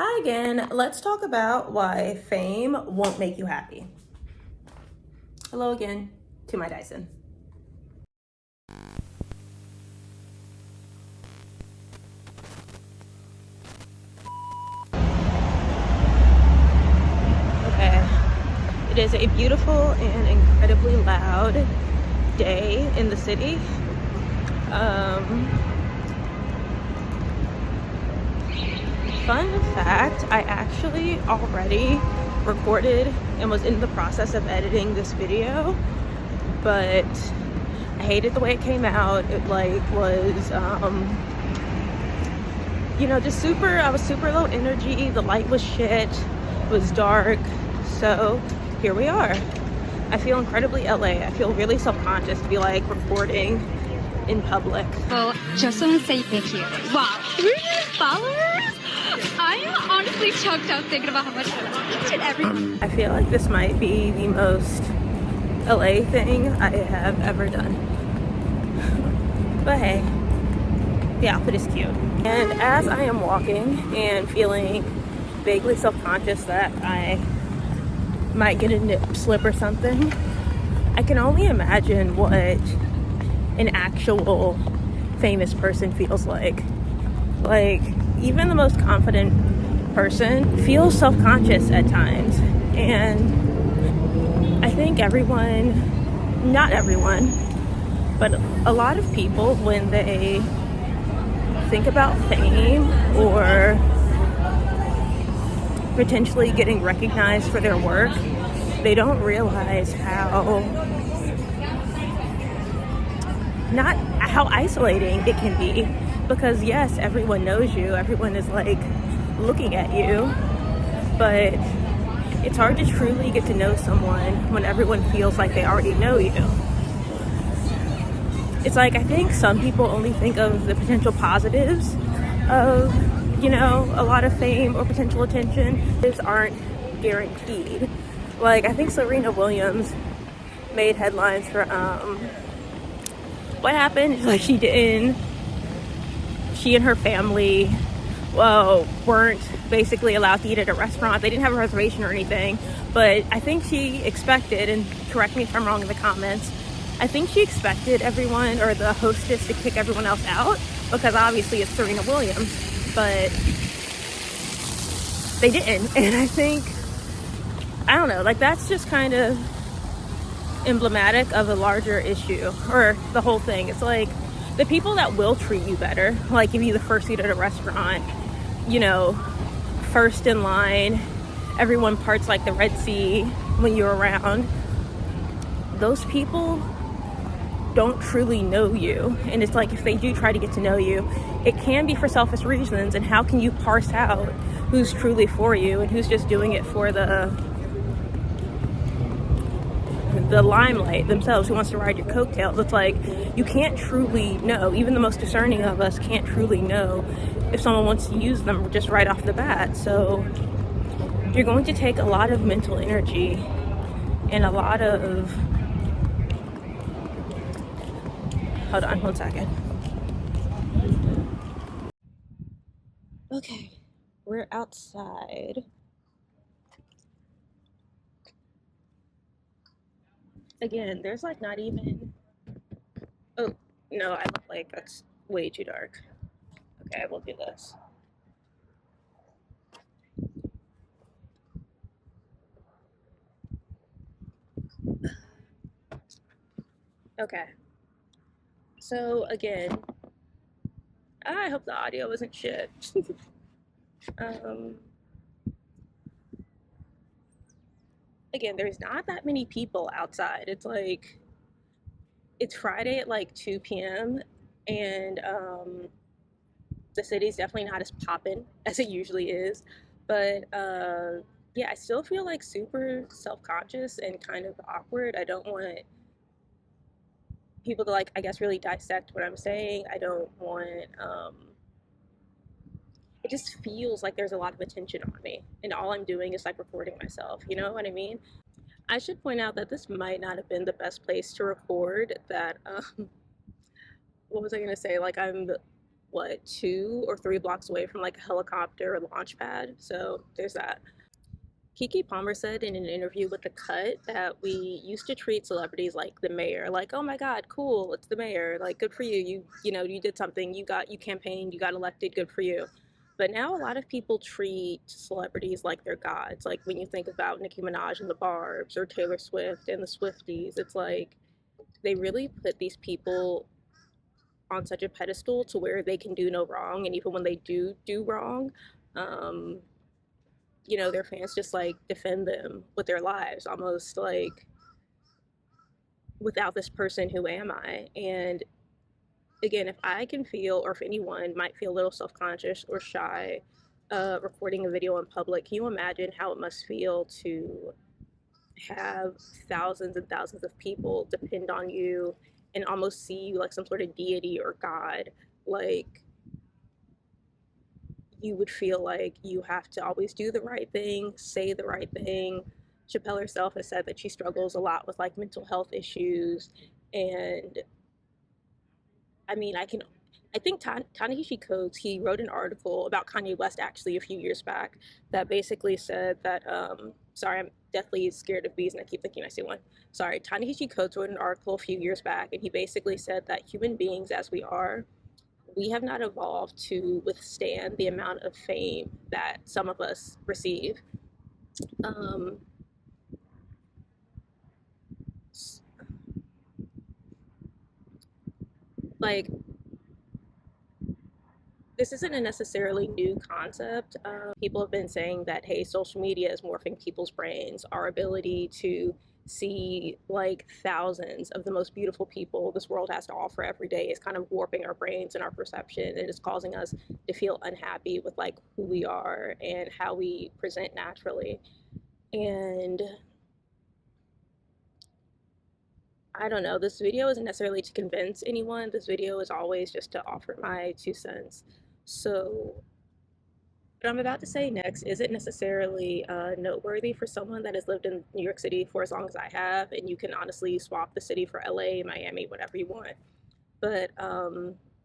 Hi again. Let's talk about why fame won't make you happy. Hello again to my Dyson. Okay. It is a beautiful and incredibly loud day in the city. Fun fact, I actually already recorded and was in the process of editing this video, but I hated the way it came out. It was just I was super low energy. The light was shit, it was dark. So here we are. I feel incredibly LA. I feel really self-conscious to be like recording in public. Well, just want to say thank you. Wow, 3 million followers? I am honestly choked up thinking about how much each and every. I feel like this might be the most LA thing I have ever done. But hey, the outfit is cute. And as I am walking and feeling vaguely self-conscious that I might get a nip slip or something, I can only imagine what an actual famous person feels like. Like, even the most confident person feels self-conscious at times. And I think everyone, not everyone, but a lot of people, when they think about fame or potentially getting recognized for their work, they don't realize how isolating it can be. Because yes, everyone knows you, everyone is like looking at you, but it's hard to truly get to know someone when everyone feels like they already know you. It's like, I think some people only think of the potential positives of, a lot of fame or potential attention. These aren't guaranteed. Like, I think Serena Williams made headlines for what happened. Like, she and her family weren't basically allowed to eat at a restaurant. They didn't have a reservation or anything, but I think she expected, and correct me if I'm wrong in the comments, I think she expected everyone, or the hostess, to kick everyone else out, because obviously it's Serena Williams, but they didn't. And I think, I don't know, like, that's just kind of emblematic of a larger issue, or the whole thing. It's like, the people that will treat you better, like give you the first seat at a restaurant, first in line, everyone parts like the Red Sea when you're around, those people don't truly know you. And it's like, if they do try to get to know you, it can be for selfish reasons. And how can you parse out who's truly for you and who's just doing it for the limelight themselves, who wants to ride your coattails? It's like, you can't truly know. Even the most discerning of us can't truly know if someone wants to use them just right off the bat. So you're going to take a lot of mental energy and a lot of, hold on one second. Okay, we're outside. Again, there's like not even, oh no, I look like that's way too dark. Okay, we'll do this. Okay, so again, I hope the audio isn't shit. um Again, there's not that many people outside. It's like, it's Friday at like 2 p.m. and the city's definitely not as poppin' as it usually is. But yeah, I still feel like super self-conscious and kind of awkward. I don't want people to, like, I guess, really dissect what I'm saying. I don't want it just feels like there's a lot of attention on me, and all I'm doing is like recording myself, you know what I mean? I should point out that this might not have been the best place to record. That what was I gonna say? Like, I'm what, 2 or 3 blocks away from like a helicopter launch pad. So there's that. Keke Palmer said in an interview with The Cut that we used to treat celebrities like the mayor, like, oh my God, cool, it's the mayor, like, good for you. You did something, you campaigned, you got elected, good for you. But now a lot of people treat celebrities like they're gods. Like when you think about Nicki Minaj and the Barbs or Taylor Swift and the Swifties, it's like they really put these people on such a pedestal to where they can do no wrong. And even when they do wrong, um, their fans just like defend them with their lives, almost like, without this person, who am I? And again, if I can feel, or if anyone might feel a little self-conscious or shy recording a video in public, can you imagine how it must feel to have thousands and thousands of people depend on you and almost see you like some sort of deity or god? Like, you would feel like you have to always do the right thing, say the right thing. Chappell herself has said that she struggles a lot with like mental health issues. And I mean, I think Ta-Nehisi Coates, he wrote an article about Kanye West actually a few years back that basically said that, sorry, I'm deathly scared of bees and I keep thinking I see one. Sorry, Ta-Nehisi Coates wrote an article a few years back and he basically said that human beings as we have not evolved to withstand the amount of fame that some of us receive. Um, like, this isn't a necessarily new concept. People have been saying that, hey, social media is morphing people's brains. Our ability to see like thousands of the most beautiful people this world has to offer every day is kind of warping our brains and our perception, and it's causing us to feel unhappy with like who we are and how we present naturally. And I don't know, this video isn't necessarily to convince anyone. This video is always just to offer my 2 cents. So what I'm about to say next isn't necessarily noteworthy for someone that has lived in New York City for as long as I have, and you can honestly swap the city for LA, Miami, whatever you want. But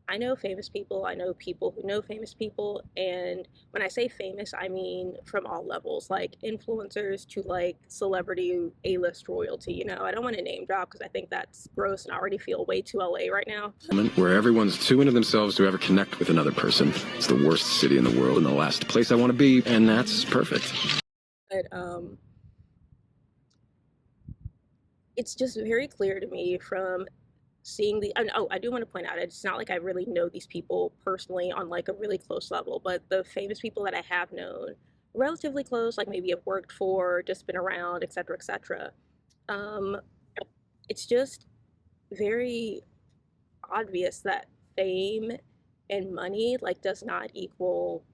I know famous people, I know people who know famous people, and when I say famous, I mean from all levels, like influencers to like celebrity A-list royalty. I don't want to name drop because I think that's gross and I already feel way too LA right now. Where everyone's too into themselves to ever connect with another person. It's the worst city in the world and the last place I want to be, and that's perfect. But it's just very clear to me from seeing I do want to point out, it's not like I really know these people personally on like a really close level, but the famous people that I have known relatively close, like maybe have worked for, just been around, etc., um, it's just very obvious that fame and money like does not equal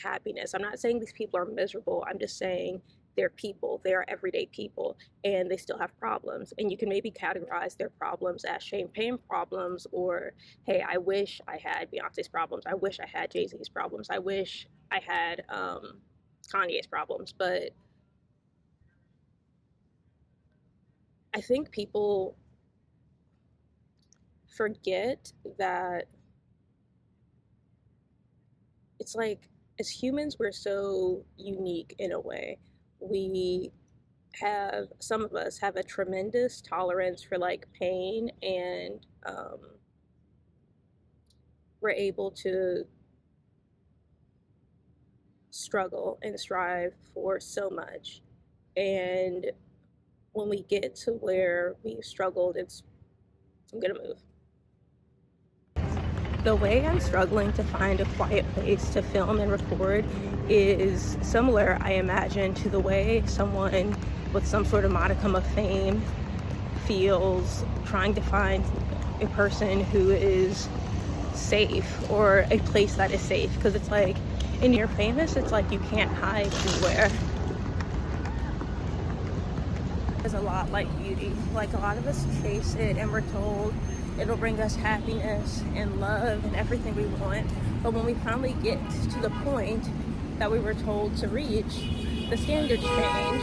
happiness. I'm not saying these people are miserable. I'm just saying they're people. They are everyday people, and they still have problems. And you can maybe categorize their problems as champagne problems, or hey, I wish I had Beyonce's problems. I wish I had Jay-Z's problems. I wish I had Kanye's problems. But I think people forget that it's like, as humans, we're so unique in a way. We some of us have a tremendous tolerance for like pain, and we're able to struggle and strive for so much. And when we get to where we've struggled, I'm gonna move. The way I'm struggling to find a quiet place to film and record is similar, I imagine, to the way someone with some sort of modicum of fame feels trying to find a person who is safe, or a place that is safe. Because it's like, when you're famous, it's like you can't hide anywhere. It's a lot like beauty. Like, a lot of us chase it and we're told it'll bring us happiness and love and everything we want. But when we finally get to the point that we were told to reach, the standards change.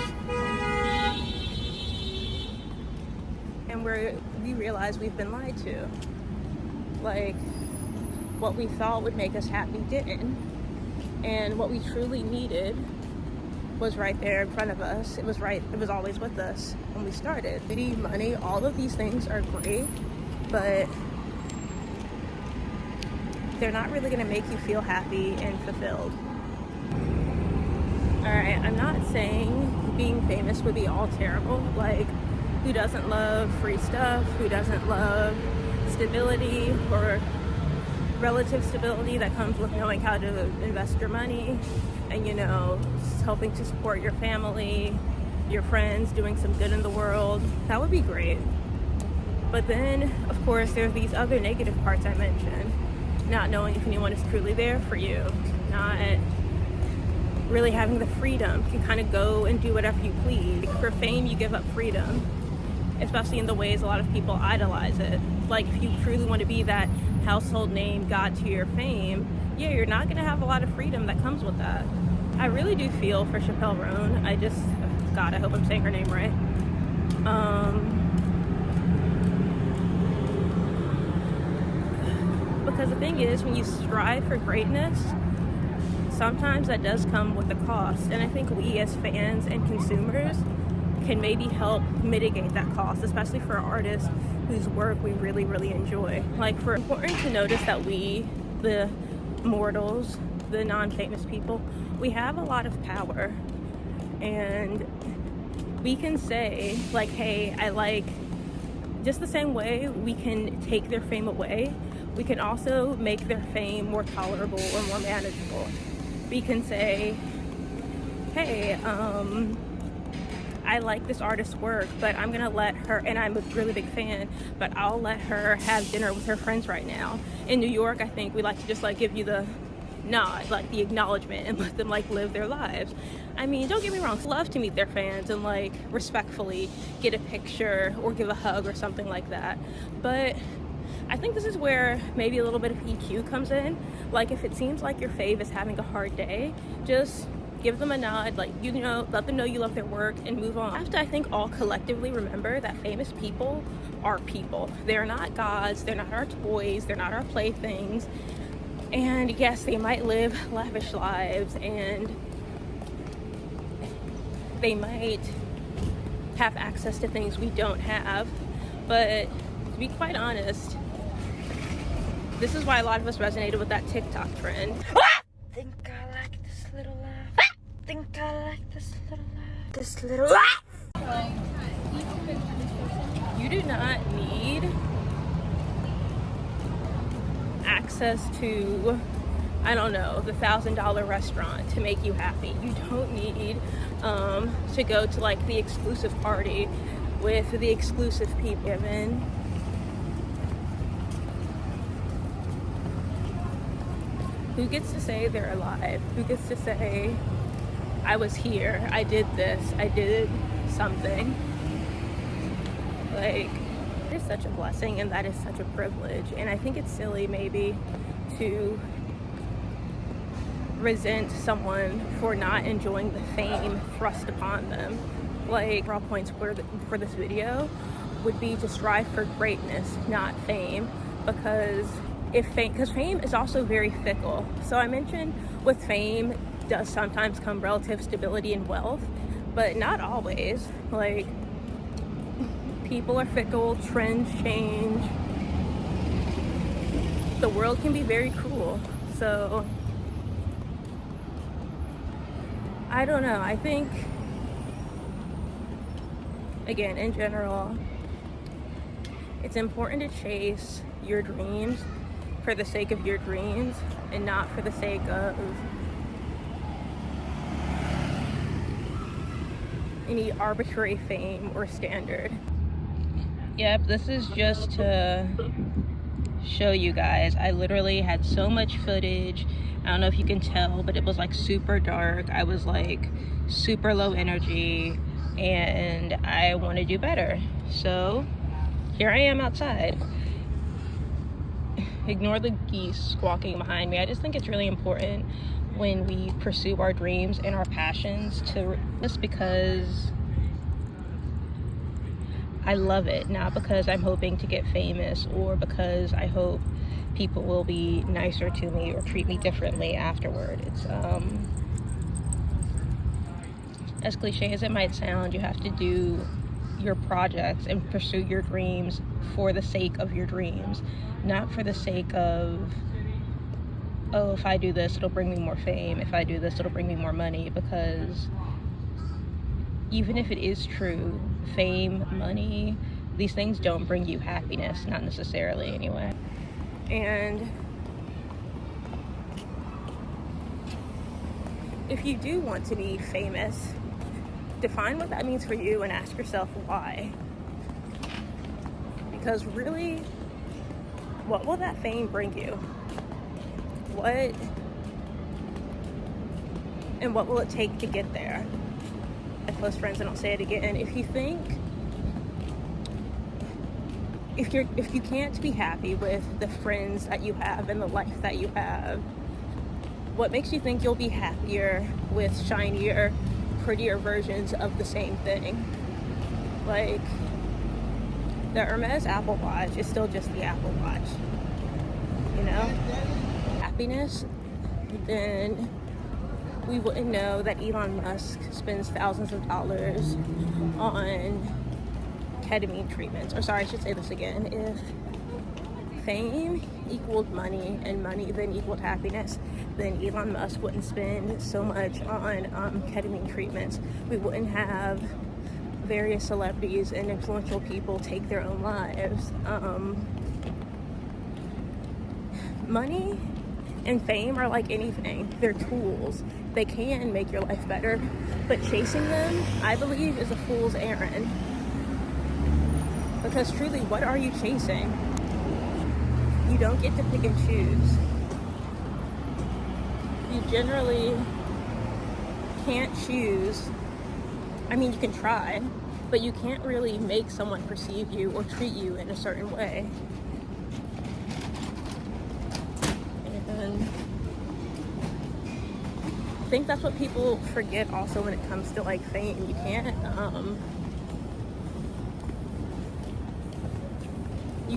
And we realize we've been lied to. Like, what we thought would make us happy didn't. And what we truly needed was right there in front of us. It was always with us when we started. Beauty, money, all of these things are great, but they're not really gonna make you feel happy and fulfilled. All right, I'm not saying being famous would be all terrible. Like, who doesn't love free stuff? Who doesn't love stability or relative stability that comes with knowing how to invest your money and, you know, helping to support your family, your friends, doing some good in the world? That would be great. But then, of course, there's these other negative parts I mentioned. Not knowing if anyone is truly there for you, not really having the freedom to kind of go and do whatever you please. For fame, you give up freedom, especially in the ways a lot of people idolize it. Like, if you truly want to be that household name, god to your fame, yeah, you're not going to have a lot of freedom that comes with that. I really do feel for Chappell Roan. God, I hope I'm saying her name right. Because the thing is, when you strive for greatness, sometimes that does come with a cost. And I think we as fans and consumers can maybe help mitigate that cost, especially for artists whose work we really, really enjoy. Like, for important to notice that we, the mortals, the non-famous people, we have a lot of power. And we can say, like, hey, I like, just the same way we can take their fame away, we can also make their fame more tolerable or more manageable. We can say, hey, I like this artist's work, but I'm gonna let her, and I'm a really big fan, but I'll let her have dinner with her friends right now. In New York, I think we like to just like give you the nod, like the acknowledgement, and let them like live their lives. I mean, don't get me wrong, I love to meet their fans and like respectfully get a picture or give a hug or something like that. But I think this is where maybe a little bit of EQ comes in. Like, if it seems like your fave is having a hard day, just give them a nod, like, you know, let them know you love their work and move on. I have to, I think, all collectively remember that famous people are people. They're not gods, they're not our toys, they're not our playthings. And yes, they might live lavish lives and they might have access to things we don't have, but to be quite honest, this is why a lot of us resonated with that TikTok trend. Think I like this little laugh. Think I like this little laugh. This little laugh. You do not need access to, I don't know, the $1,000 restaurant to make you happy. You don't need to go to like the exclusive party with the exclusive people. Given who gets to say they're alive? Who gets to say, I was here, I did this, I did something? Like, it's such a blessing and that is such a privilege. And I think it's silly maybe to resent someone for not enjoying the fame thrust upon them. Like, raw points for this video would be to strive for greatness, not fame, because fame is also very fickle. So I mentioned with fame does sometimes come relative stability and wealth, but not always. Like, people are fickle, trends change. The world can be very cruel. So I don't know. I think, again, in general, it's important to chase your dreams for the sake of your dreams and not for the sake of any arbitrary fame or standard. Yep, this is just to show you guys. I literally had so much footage. I don't know if you can tell, but it was like super dark. I was like super low energy and I want to do better. So here I am outside. Ignore the geese squawking behind me. I just think it's really important when we pursue our dreams and our passions to just because I love it, not because I'm hoping to get famous or because I hope people will be nicer to me or treat me differently afterward. It's as cliche as it might sound, you have to do your projects and pursue your dreams for the sake of your dreams, not for the sake of, oh, if I do this, it'll bring me more fame. If I do this, it'll bring me more money. Because even if it is true, fame, money, these things don't bring you happiness, not necessarily anyway. And if you do want to be famous, define what that means for you and ask yourself why. Because really, what will that fame bring you? What will it take to get there? My close friends, and I'll say it again, if you can't be happy with the friends that you have and the life that you have, what makes you think you'll be happier with shinier, prettier versions of the same thing? Like, the Hermes Apple Watch is still just the Apple Watch, you know? Happiness, then we wouldn't know that Elon Musk spends thousands of dollars on ketamine treatments. Or sorry, I should say this again. If fame equaled money and money then equaled happiness, then Elon Musk wouldn't spend so much on ketamine treatments. We wouldn't have various celebrities and influential people take their own lives. Money and fame are like anything. They're tools. They can make your life better, but chasing them, I believe, is a fool's errand. Because truly, what are you chasing? You don't get to pick and choose. You generally can't choose. I mean, you can try, but you can't really make someone perceive you or treat you in a certain way. And I think that's what people forget also when it comes to like fame. You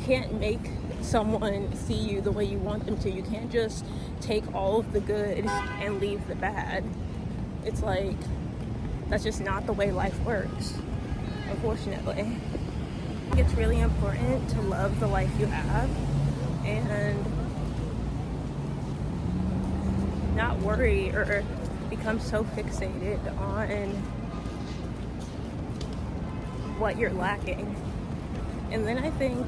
can't make someone see you the way you want them to. You can't just take all of the good and leave the bad. It's like, that's just not the way life works, unfortunately. I think it's really important to love the life you have and not worry or become so fixated on what you're lacking. And then I think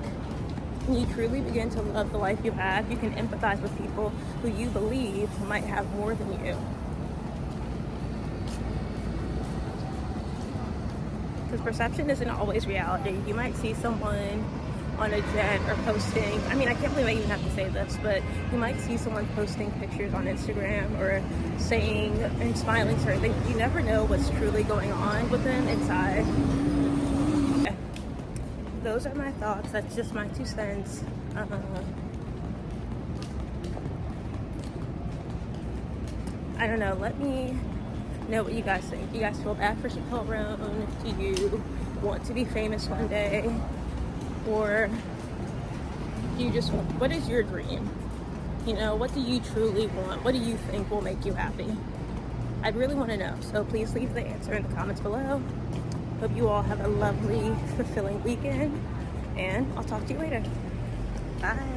when you truly begin to love the life you have, you can empathize with people who you believe might have more than you. Because perception isn't always reality. You might see someone on a jet or posting, I mean, I can't believe I even have to say this, but you might see someone posting pictures on Instagram or saying and smiling certain things. You never know what's truly going on with them inside. Those are my thoughts. That's just my 2 cents. I don't know. Let me know what you guys think. Do you guys feel bad for Chappell Roan? Do you want to be famous one day? Or do you just want, what is your dream? You know, what do you truly want? What do you think will make you happy? I'd really want to know. So please leave the answer in the comments below. Hope you all have a lovely, fulfilling weekend, and I'll talk to you later. Bye.